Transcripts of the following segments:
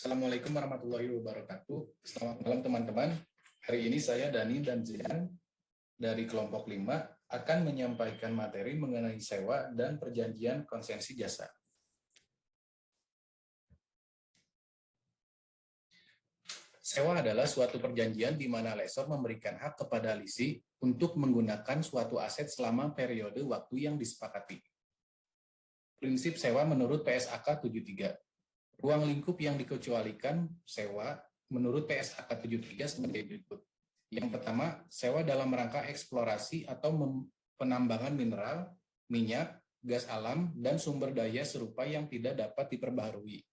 Assalamualaikum warahmatullahi wabarakatuh. Selamat malam teman-teman. Hari ini saya Dani dan Zian dari kelompok 5 akan menyampaikan materi mengenai sewa dan perjanjian konsensi jasa. Sewa adalah suatu perjanjian di mana lessor memberikan hak kepada lisi untuk menggunakan suatu aset selama periode waktu yang disepakati. Prinsip sewa menurut PSAK 73. Ruang lingkup yang dikecualikan sewa menurut PSAK 73 sebagai berikut. Yang pertama, sewa dalam rangka eksplorasi atau penambangan mineral, minyak, gas alam, dan sumber daya serupa yang tidak dapat diperbaharui.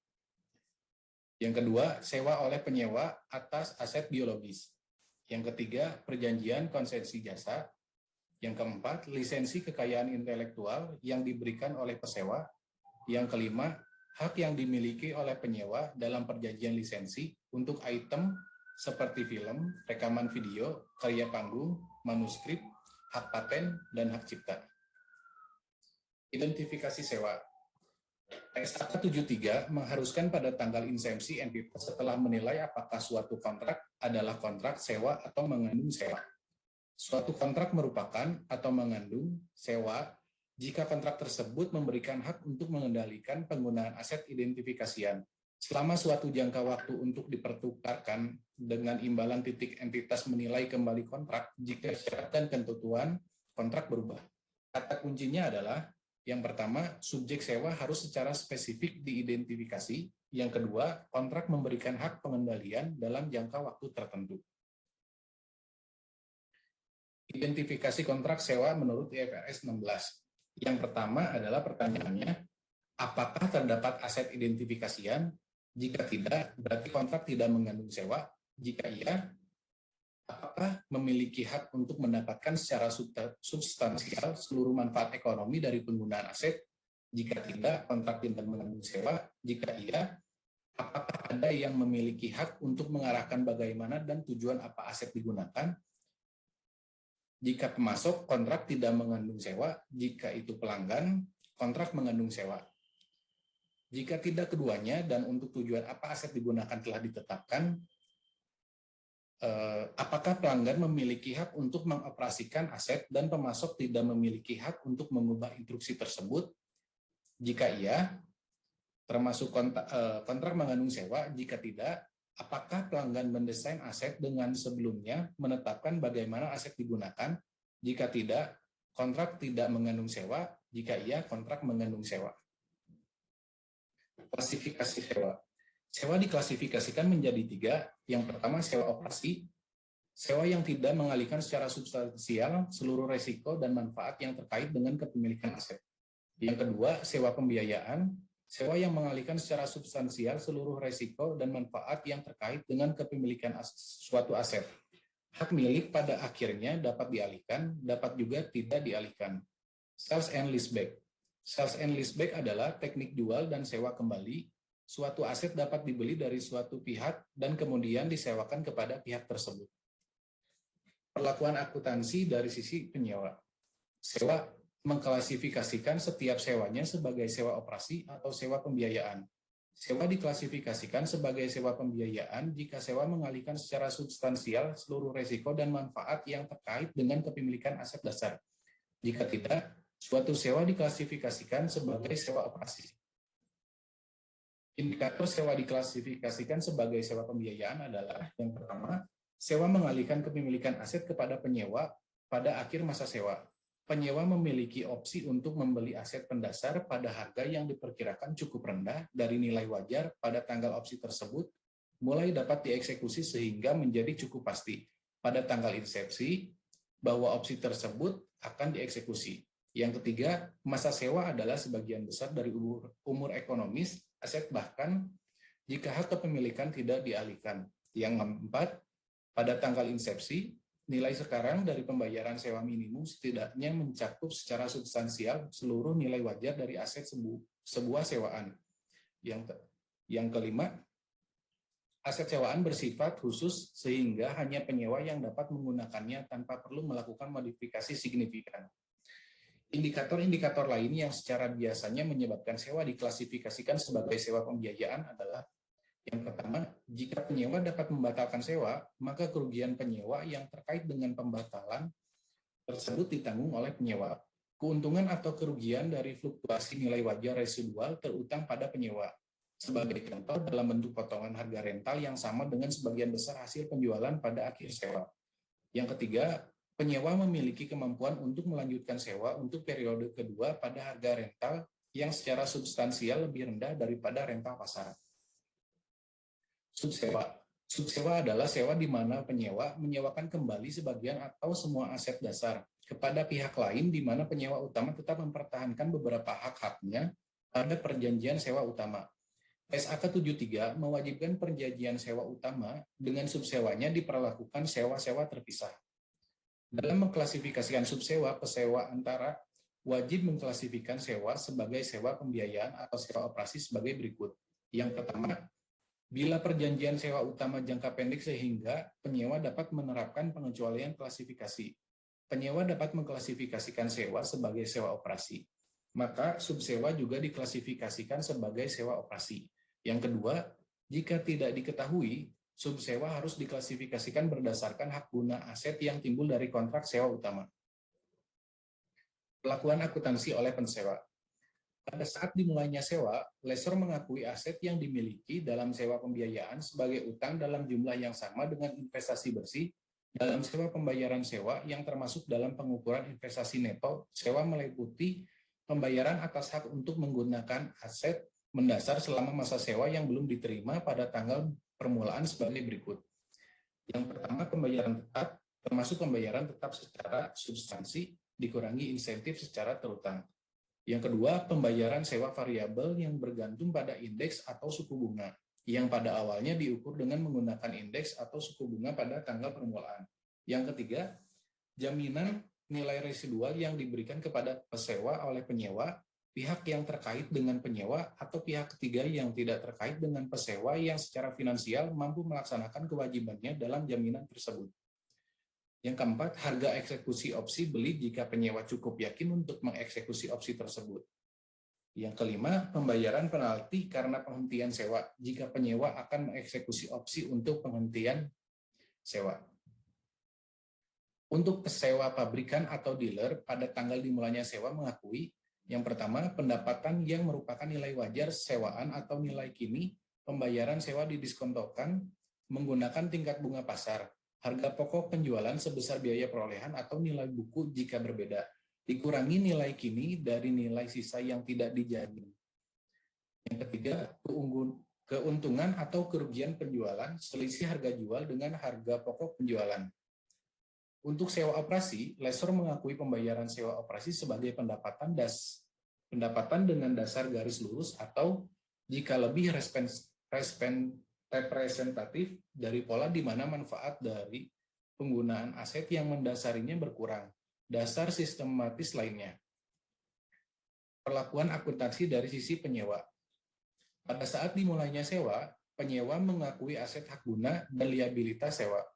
Yang kedua, sewa oleh penyewa atas aset biologis. Yang ketiga, perjanjian konsensi jasa. Yang keempat, lisensi kekayaan intelektual yang diberikan oleh pesewa. Yang kelima, hak yang dimiliki oleh penyewa dalam perjanjian lisensi untuk item seperti film, rekaman video, karya panggung, manuskrip, hak paten, dan hak cipta. Identifikasi sewa. PSAK 73 mengharuskan pada tanggal insemsi entitas setelah menilai apakah suatu kontrak adalah kontrak sewa atau mengandung sewa. Suatu kontrak merupakan atau mengandung sewa jika kontrak tersebut memberikan hak untuk mengendalikan penggunaan aset identifikasian selama suatu jangka waktu untuk dipertukarkan dengan imbalan titik entitas menilai kembali kontrak jika syarat dan ketentuan kontrak berubah. Kata kuncinya adalah yang pertama, subjek sewa harus secara spesifik diidentifikasi. Yang kedua, kontrak memberikan hak pengendalian dalam jangka waktu tertentu. Identifikasi kontrak sewa menurut IFRS 16. Yang pertama adalah pertanyaannya, apakah terdapat aset identifikasian? Jika tidak, berarti kontrak tidak mengandung sewa. Jika iya, apakah memiliki hak untuk mendapatkan secara substansial seluruh manfaat ekonomi dari penggunaan aset? Jika tidak, kontrak tidak mengandung sewa. Jika iya, apakah ada yang memiliki hak untuk mengarahkan bagaimana dan tujuan apa aset digunakan? Jika pemasok, kontrak tidak mengandung sewa. Jika itu pelanggan, kontrak mengandung sewa. Jika tidak keduanya dan untuk tujuan apa aset digunakan telah ditetapkan, apakah pelanggan memiliki hak untuk mengoperasikan aset dan pemasok tidak memiliki hak untuk mengubah instruksi tersebut? Jika iya, termasuk kontrak mengandung sewa. Jika tidak, apakah pelanggan mendesain aset dengan sebelumnya menetapkan bagaimana aset digunakan? Jika tidak, kontrak tidak mengandung sewa. Jika iya, kontrak mengandung sewa. Klasifikasi sewa. Sewa diklasifikasikan menjadi 3. Yang pertama, sewa operasi. Sewa yang tidak mengalihkan secara substansial seluruh resiko dan manfaat yang terkait dengan kepemilikan aset. Yang kedua, sewa pembiayaan. Sewa yang mengalihkan secara substansial seluruh resiko dan manfaat yang terkait dengan kepemilikan suatu aset. Hak milik pada akhirnya dapat dialihkan, dapat juga tidak dialihkan. Sales and leaseback. Sales and leaseback adalah teknik jual dan sewa kembali. Suatu aset dapat dibeli dari suatu pihak dan kemudian disewakan kepada pihak tersebut. Perlakuan akuntansi dari sisi penyewa. Sewa mengklasifikasikan setiap sewanya sebagai sewa operasi atau sewa pembiayaan. Sewa diklasifikasikan sebagai sewa pembiayaan jika sewa mengalihkan secara substansial seluruh risiko dan manfaat yang terkait dengan kepemilikan aset dasar. Jika tidak, suatu sewa diklasifikasikan sebagai sewa operasi. Indikator sewa diklasifikasikan sebagai sewa pembiayaan adalah yang pertama, sewa mengalihkan kepemilikan aset kepada penyewa pada akhir masa sewa. Penyewa memiliki opsi untuk membeli aset pendasar pada harga yang diperkirakan cukup rendah dari nilai wajar pada tanggal opsi tersebut, mulai dapat dieksekusi sehingga menjadi cukup pasti pada tanggal insepsi bahwa opsi tersebut akan dieksekusi. Yang ketiga, masa sewa adalah sebagian besar dari umur ekonomis aset bahkan jika hak kepemilikan tidak dialihkan. Yang keempat, pada tanggal insepsi, nilai sekarang dari pembayaran sewa minimum setidaknya mencakup secara substansial seluruh nilai wajar dari aset sebuah sewaan. Yang kelima, aset sewaan bersifat khusus sehingga hanya penyewa yang dapat menggunakannya tanpa perlu melakukan modifikasi signifikan. Indikator-indikator lain yang secara biasanya menyebabkan sewa diklasifikasikan sebagai sewa pembiayaan adalah Yang pertama, jika penyewa dapat membatalkan sewa, maka kerugian penyewa yang terkait dengan pembatalan tersebut ditanggung oleh penyewa. Keuntungan atau kerugian dari fluktuasi nilai wajar residual terutang pada penyewa. Sebagai contoh, dalam bentuk potongan harga rental yang sama dengan sebagian besar hasil penjualan pada akhir sewa. Yang ketiga, penyewa memiliki kemampuan untuk melanjutkan sewa untuk periode kedua pada harga rental yang secara substansial lebih rendah daripada rental pasar. Subsewa. Subsewa adalah sewa di mana penyewa menyewakan kembali sebagian atau semua aset dasar kepada pihak lain di mana penyewa utama tetap mempertahankan beberapa hak-haknya pada perjanjian sewa utama. SAK 73 mewajibkan perjanjian sewa utama dengan subsewanya diperlakukan sewa-sewa terpisah. Dalam mengklasifikasikan subsewa, pesewa antara wajib mengklasifikasikan sewa sebagai sewa pembiayaan atau sewa operasi sebagai berikut. Yang pertama, bila perjanjian sewa utama jangka pendek sehingga penyewa dapat menerapkan pengecualian klasifikasi. Penyewa dapat mengklasifikasikan sewa sebagai sewa operasi. Maka subsewa juga diklasifikasikan sebagai sewa operasi. Yang kedua, jika tidak diketahui, subsewa harus diklasifikasikan berdasarkan hak guna aset yang timbul dari kontrak sewa utama. Pelakuan akuntansi oleh pensewa. Pada saat dimulainya sewa, lessor mengakui aset yang dimiliki dalam sewa pembiayaan sebagai utang dalam jumlah yang sama dengan investasi bersih dalam sewa pembayaran sewa yang termasuk dalam pengukuran investasi neto. Sewa meliputi pembayaran atas hak untuk menggunakan aset mendasar selama masa sewa yang belum diterima pada tanggal permulaan sebagai berikut. Yang pertama, pembayaran tetap, termasuk pembayaran tetap secara substansi dikurangi insentif secara terutang. Yang kedua, pembayaran sewa variabel yang bergantung pada indeks atau suku bunga, yang pada awalnya diukur dengan menggunakan indeks atau suku bunga pada tanggal permulaan. Yang ketiga, jaminan nilai residual yang diberikan kepada pesewa oleh penyewa, pihak yang terkait dengan penyewa, atau pihak ketiga yang tidak terkait dengan pesewa yang secara finansial mampu melaksanakan kewajibannya dalam jaminan tersebut. Yang keempat, harga eksekusi opsi beli jika penyewa cukup yakin untuk mengeksekusi opsi tersebut. Yang kelima, pembayaran penalti karena penghentian sewa jika penyewa akan mengeksekusi opsi untuk penghentian sewa. Untuk pesewa pabrikan atau dealer, pada tanggal dimulainya sewa mengakui yang pertama, pendapatan yang merupakan nilai wajar sewaan atau nilai kini, pembayaran sewa didiskontokan menggunakan tingkat bunga pasar, harga pokok penjualan sebesar biaya perolehan atau nilai buku jika berbeda, dikurangi nilai kini dari nilai sisa yang tidak dijamin. Yang ketiga, keuntungan atau kerugian penjualan, selisih harga jual dengan harga pokok penjualan. Untuk sewa operasi, lessor mengakui pembayaran sewa operasi sebagai pendapatan dengan dasar garis lurus atau jika lebih representatif dari pola di mana manfaat dari penggunaan aset yang mendasarinya berkurang, dasar sistematis lainnya. Perlakuan akuntansi dari sisi penyewa. Pada saat dimulainya sewa, penyewa mengakui aset hak guna dan liabilitas sewa.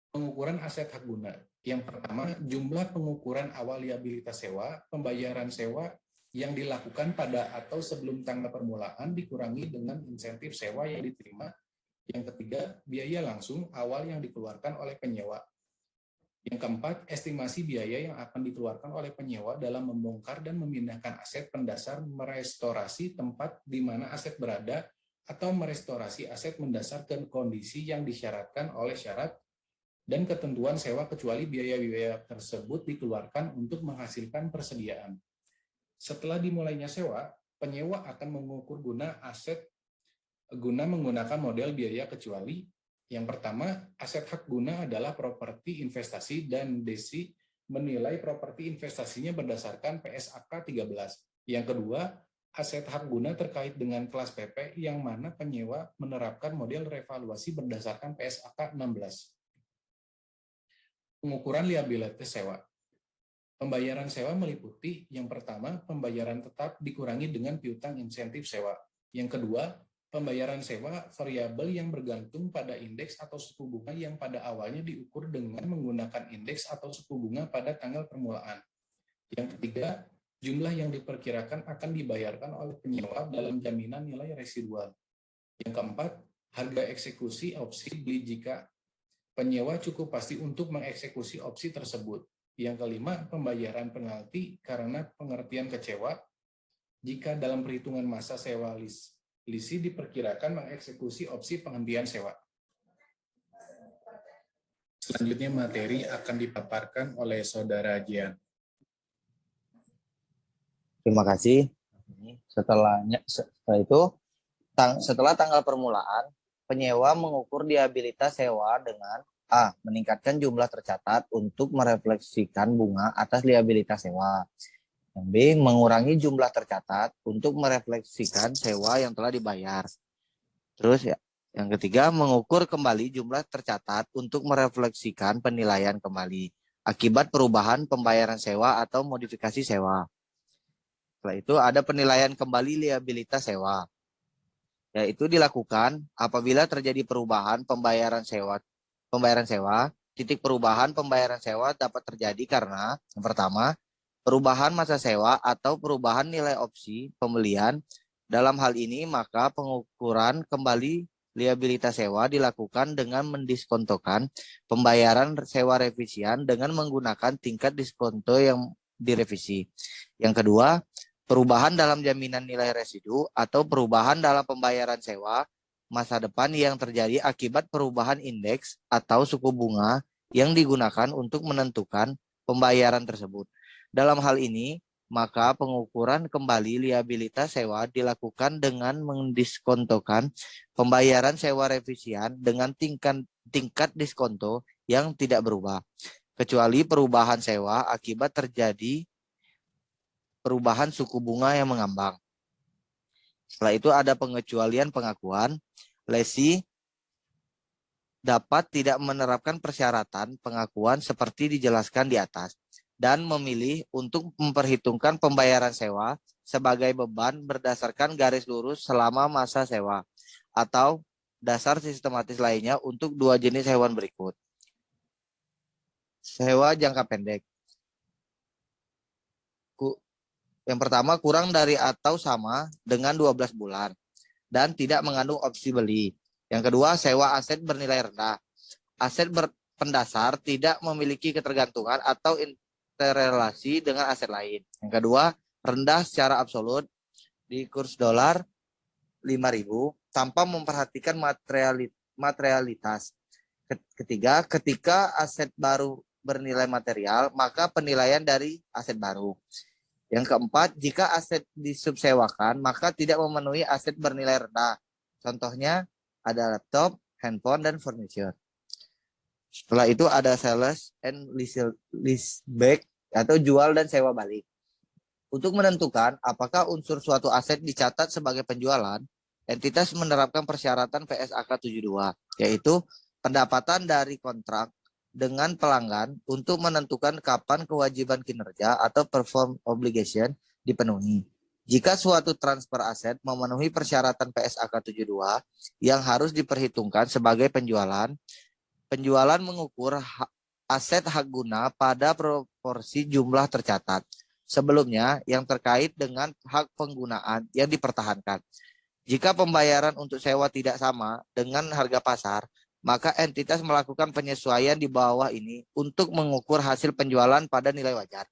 Pengukuran aset hak guna. Yang pertama, jumlah pengukuran awal liabilitas sewa, pembayaran sewa yang dilakukan pada atau sebelum tanggal permulaan dikurangi dengan insentif sewa yang diterima. Yang ketiga, biaya langsung awal yang dikeluarkan oleh penyewa. Yang keempat, estimasi biaya yang akan dikeluarkan oleh penyewa dalam membongkar dan memindahkan aset pendasar merestorasi tempat di mana aset berada atau merestorasi aset mendasar ke kondisi yang disyaratkan oleh syarat dan ketentuan sewa kecuali biaya-biaya tersebut dikeluarkan untuk menghasilkan persediaan. Setelah dimulainya sewa, penyewa akan mengukur guna aset guna menggunakan model biaya kecuali. Yang pertama, aset hak guna adalah properti investasi dan DESI menilai properti investasinya berdasarkan PSAK 13. Yang kedua, aset hak guna terkait dengan kelas PP yang mana penyewa menerapkan model revaluasi berdasarkan PSAK 16. Pengukuran liabilitas sewa. Pembayaran sewa meliputi yang pertama, pembayaran tetap dikurangi dengan piutang insentif sewa. Yang kedua, pembayaran sewa variabel yang bergantung pada indeks atau suku bunga yang pada awalnya diukur dengan menggunakan indeks atau suku bunga pada tanggal permulaan. Yang ketiga, jumlah yang diperkirakan akan dibayarkan oleh penyewa dalam jaminan nilai residual. Yang keempat, harga eksekusi opsi beli jika penyewa cukup pasti untuk mengeksekusi opsi tersebut. Yang kelima, pembayaran penalti karena pengertian kecewa jika dalam perhitungan masa sewa lisi diperkirakan mengeksekusi opsi penghentian sewa. Selanjutnya materi akan dipaparkan oleh Saudara Jian. Terima kasih. Setelah itu, setelah tanggal permulaan, penyewa mengukur liabilitas sewa dengan A. Meningkatkan jumlah tercatat untuk merefleksikan bunga atas liabilitas sewa. Yang B. Mengurangi jumlah tercatat untuk merefleksikan sewa yang telah dibayar. Terus ya, yang ketiga, mengukur kembali jumlah tercatat untuk merefleksikan penilaian kembali akibat perubahan pembayaran sewa atau modifikasi sewa. Setelah itu ada penilaian kembali liabilitas sewa. Yaitu dilakukan apabila terjadi perubahan pembayaran sewa. Titik perubahan pembayaran sewa dapat terjadi karena yang pertama, perubahan masa sewa atau perubahan nilai opsi pembelian. Dalam hal ini maka pengukuran kembali liabilitas sewa dilakukan dengan mendiskontokan pembayaran sewa revisian dengan menggunakan tingkat diskonto yang direvisi. Yang kedua, perubahan dalam jaminan nilai residu atau perubahan dalam pembayaran sewa masa depan yang terjadi akibat perubahan indeks atau suku bunga yang digunakan untuk menentukan pembayaran tersebut. Dalam hal ini, maka pengukuran kembali liabilitas sewa dilakukan dengan mendiskontokan pembayaran sewa revisian dengan tingkat diskonto yang tidak berubah, kecuali perubahan sewa akibat terjadi perubahan suku bunga yang mengambang. Setelah itu ada pengecualian pengakuan. Lesi dapat tidak menerapkan persyaratan pengakuan seperti dijelaskan di atas dan memilih untuk memperhitungkan pembayaran sewa sebagai beban berdasarkan garis lurus selama masa sewa atau dasar sistematis lainnya untuk dua jenis hewan berikut. Sewa jangka pendek. Yang pertama, kurang dari atau sama dengan 12 bulan dan tidak mengandung opsi beli. Yang kedua, sewa aset bernilai rendah. Aset pendasar tidak memiliki ketergantungan atau interrelasi dengan aset lain. Yang kedua, rendah secara absolut di kurs dolar 5.000 tanpa memperhatikan materialitas. Ketiga, ketika aset baru bernilai material, maka penilaian dari aset baru. Yang keempat, jika aset disubsewakan, maka tidak memenuhi aset bernilai rendah. Contohnya ada laptop, handphone, dan furniture. Setelah itu ada sales and leaseback atau jual dan sewa balik. Untuk menentukan apakah unsur suatu aset dicatat sebagai penjualan, entitas menerapkan persyaratan PSAK 72, yaitu pendapatan dari kontrak dengan pelanggan untuk menentukan kapan kewajiban kinerja atau perform obligation dipenuhi. Jika suatu transfer aset memenuhi persyaratan PSAK 72 yang harus diperhitungkan sebagai penjualan, penjualan mengukur aset hak guna pada proporsi jumlah tercatat sebelumnya yang terkait dengan hak penggunaan yang dipertahankan. Jika pembayaran untuk sewa tidak sama dengan harga pasar, maka entitas melakukan penyesuaian di bawah ini untuk mengukur hasil penjualan pada nilai wajar.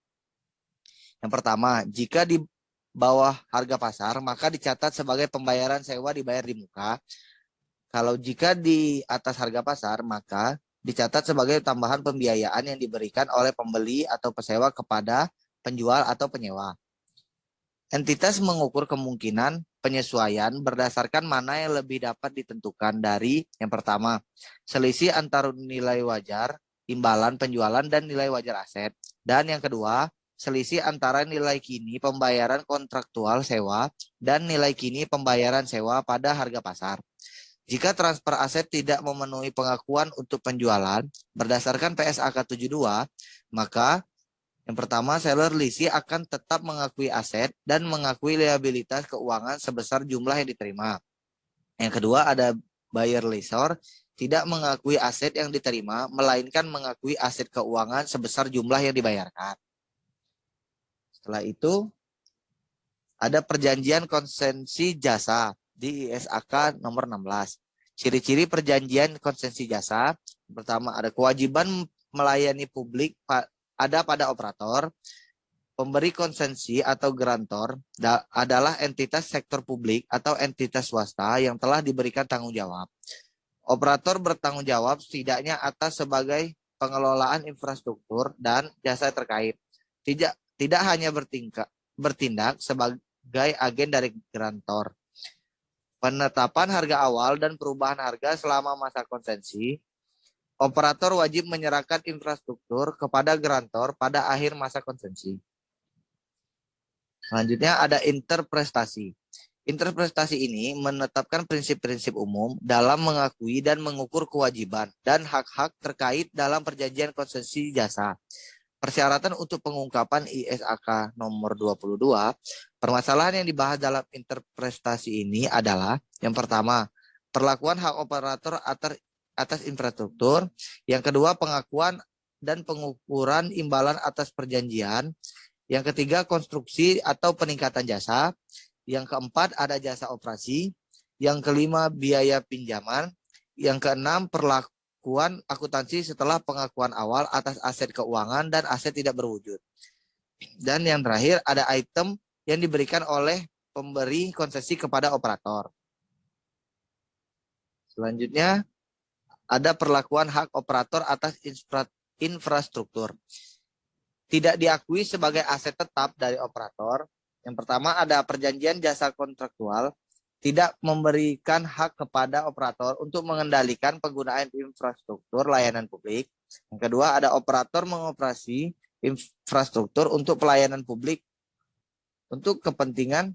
Yang pertama, jika di bawah harga pasar, maka dicatat sebagai pembayaran sewa dibayar di muka. Kalau jika di atas harga pasar, maka dicatat sebagai tambahan pembiayaan yang diberikan oleh pembeli atau pesewa kepada penjual atau penyewa. Entitas mengukur kemungkinan penyesuaian berdasarkan mana yang lebih dapat ditentukan dari yang pertama, selisih antara nilai wajar, imbalan penjualan dan nilai wajar aset. Dan yang kedua, selisih antara nilai kini pembayaran kontraktual sewa dan nilai kini pembayaran sewa pada harga pasar. Jika transfer aset tidak memenuhi pengakuan untuk penjualan berdasarkan PSAK 72, maka yang pertama, seller leasing akan tetap mengakui aset dan mengakui liabilitas keuangan sebesar jumlah yang diterima. Yang kedua, ada buyer lessor tidak mengakui aset yang diterima, melainkan mengakui aset keuangan sebesar jumlah yang dibayarkan. Setelah itu, ada perjanjian konsensi jasa. di ISAK nomor 16. Ciri-ciri perjanjian konsensi jasa. Pertama, ada kewajiban melayani publik ada pada operator. Pemberi konsensi atau grantor adalah entitas sektor publik atau entitas swasta yang telah diberikan tanggung jawab. Operator bertanggung jawab setidaknya atas sebagai pengelolaan infrastruktur dan jasa terkait. Tidak hanya bertindak sebagai agen dari grantor. Penetapan harga awal dan perubahan harga selama masa konsensi. Operator wajib menyerahkan infrastruktur kepada grantor pada akhir masa konsensi. Selanjutnya ada interprestasi. Interprestasi ini menetapkan prinsip-prinsip umum dalam mengakui dan mengukur kewajiban dan hak-hak terkait dalam perjanjian konsensi jasa. Persyaratan untuk pengungkapan ISAK nomor 22, permasalahan yang dibahas dalam interprestasi ini adalah yang pertama, perlakuan hak operator atas infrastruktur, yang kedua, pengakuan dan pengukuran imbalan atas perjanjian, yang ketiga, konstruksi atau peningkatan jasa. Yang keempat, ada jasa operasi. Yang kelima, biaya pinjaman. Yang keenam, perlakuan akuntansi setelah pengakuan awal atas aset keuangan dan aset tidak berwujud. Dan yang terakhir, ada item yang diberikan oleh pemberi konsesi kepada operator. Selanjutnya, ada perlakuan hak operator atas infrastruktur. Tidak diakui sebagai aset tetap dari operator. Yang pertama ada perjanjian jasa kontraktual tidak memberikan hak kepada operator untuk mengendalikan penggunaan infrastruktur layanan publik. Yang kedua ada operator mengoperasi infrastruktur untuk pelayanan publik untuk kepentingan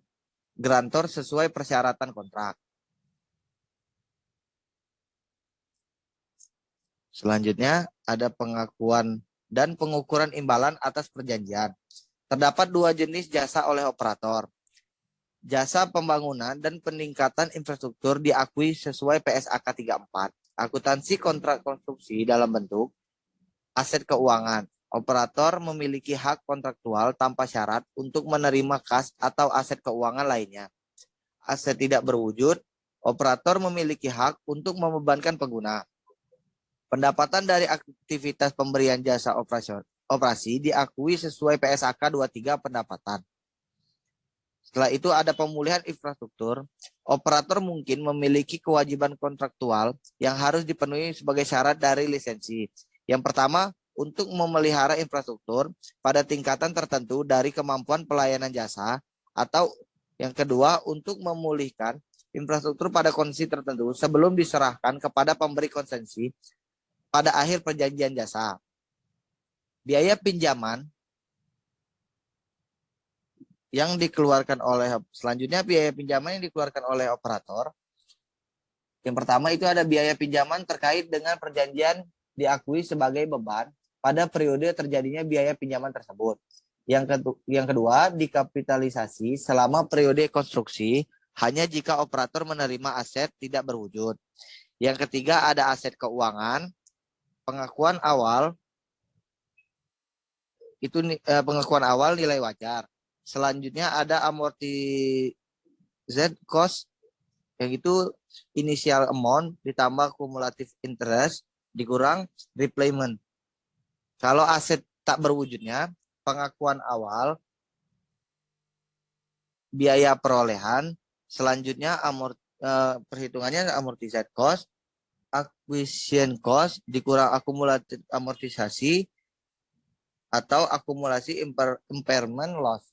grantor sesuai persyaratan kontrak. Selanjutnya ada pengakuan dan pengukuran imbalan atas perjanjian. Terdapat dua jenis jasa oleh operator. Jasa pembangunan dan peningkatan infrastruktur diakui sesuai PSAK 34. Akuntansi kontrak konstruksi dalam bentuk aset keuangan. Operator memiliki hak kontraktual tanpa syarat untuk menerima kas atau aset keuangan lainnya. Aset tidak berwujud, operator memiliki hak untuk membebankan pengguna. Pendapatan dari aktivitas pemberian jasa operasi diakui sesuai PSAK 23 pendapatan. Setelah itu ada pemulihan infrastruktur. Operator mungkin memiliki kewajiban kontraktual yang harus dipenuhi sebagai syarat dari lisensi. Yang pertama, untuk memelihara infrastruktur pada tingkatan tertentu dari kemampuan pelayanan jasa, atau yang kedua, untuk memulihkan infrastruktur pada kondisi tertentu sebelum diserahkan kepada pemberi konsensi pada akhir perjanjian jasa. Biaya pinjaman yang dikeluarkan oleh biaya pinjaman yang dikeluarkan oleh operator. Yang pertama itu ada biaya pinjaman terkait dengan perjanjian diakui sebagai beban pada periode terjadinya biaya pinjaman tersebut. Yang kedua, dikapitalisasi selama periode konstruksi hanya jika operator menerima aset tidak berwujud. Yang ketiga ada aset keuangan. Pengakuan awal itu pengakuan awal nilai wajar. Selanjutnya ada amortized cost, yang itu initial amount ditambah cumulative interest dikurang repayment. Kalau aset tak berwujudnya, pengakuan awal, biaya perolehan, selanjutnya perhitungannya amortized cost, acquisition cost dikurang akumulatif amortisasi atau akumulasi impairment loss.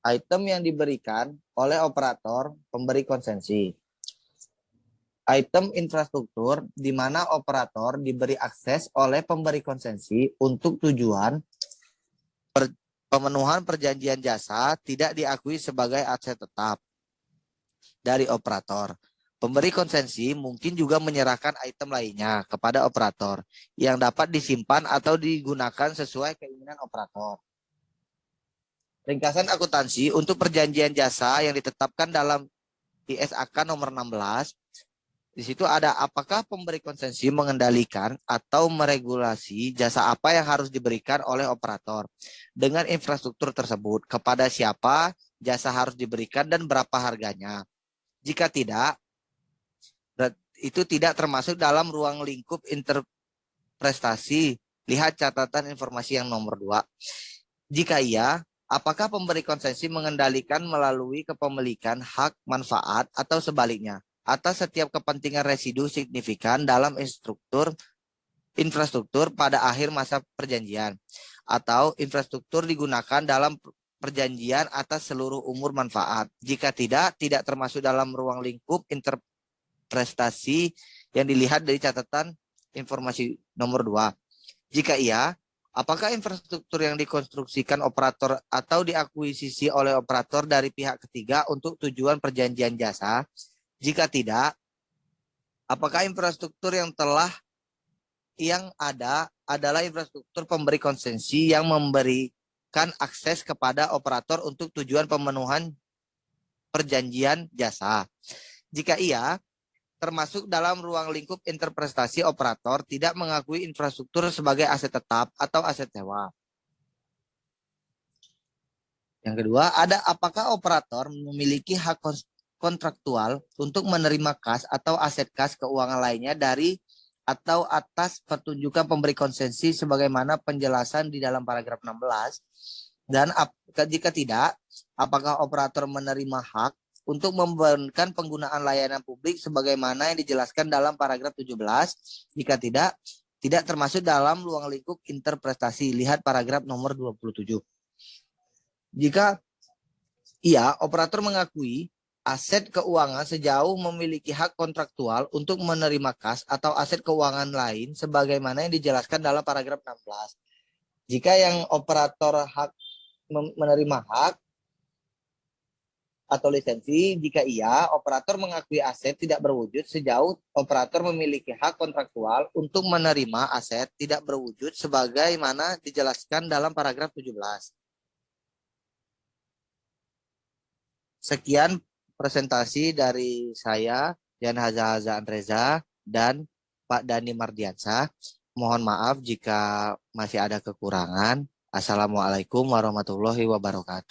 Item yang diberikan oleh operator pemberi konsensi. Item infrastruktur di mana operator diberi akses oleh pemberi konsensi untuk tujuan pemenuhan perjanjian jasa tidak diakui sebagai aset tetap dari operator. Pemberi konsensi mungkin juga menyerahkan item lainnya kepada operator yang dapat disimpan atau digunakan sesuai keinginan operator. Ringkasan akuntansi untuk perjanjian jasa yang ditetapkan dalam ISAK nomor 16. Di situ ada apakah pemberi konsesi mengendalikan atau meregulasi jasa apa yang harus diberikan oleh operator dengan infrastruktur tersebut, kepada siapa jasa harus diberikan dan berapa harganya. Jika tidak, itu tidak termasuk dalam ruang lingkup interprestasi. Lihat catatan informasi yang nomor 2. Jika iya, apakah pemberi konsesi mengendalikan melalui kepemilikan hak manfaat atau sebaliknya atas setiap kepentingan residu signifikan dalam infrastruktur pada akhir masa perjanjian, atau infrastruktur digunakan dalam perjanjian atas seluruh umur manfaat. Jika tidak, tidak termasuk dalam ruang lingkup interprestasi yang dilihat dari catatan informasi nomor 2. Jika iya, apakah infrastruktur yang dikonstruksikan operator atau diakuisisi oleh operator dari pihak ketiga untuk tujuan perjanjian jasa? Jika tidak, apakah infrastruktur yang ada adalah infrastruktur pemberi konsesi yang memberikan akses kepada operator untuk tujuan pemenuhan perjanjian jasa? Jika iya, termasuk dalam ruang lingkup interpretasi operator tidak mengakui infrastruktur sebagai aset tetap atau aset sewa. Yang kedua, apakah operator memiliki hak kontraktual untuk menerima kas atau aset kas keuangan lainnya dari atau atas pertunjukan pemberi konsesi sebagaimana penjelasan di dalam paragraf 16, dan jika tidak, apakah operator menerima hak untuk membebankan penggunaan layanan publik sebagaimana yang dijelaskan dalam paragraf 17. Jika tidak termasuk dalam ruang lingkup interpretasi. Lihat paragraf nomor 27. Jika iya, operator mengakui aset keuangan sejauh memiliki hak kontraktual untuk menerima kas atau aset keuangan lain sebagaimana yang dijelaskan dalam paragraf 16. Jika yang operator hak menerima hak atau lisensi, jika iya, operator mengakui aset tidak berwujud sejauh operator memiliki hak kontraktual untuk menerima aset tidak berwujud sebagaimana dijelaskan dalam paragraf 17. Sekian presentasi dari saya, Yan Haza Andreza, dan Pak Dani Mardiansyah. Mohon maaf jika masih ada kekurangan. Assalamualaikum warahmatullahi wabarakatuh.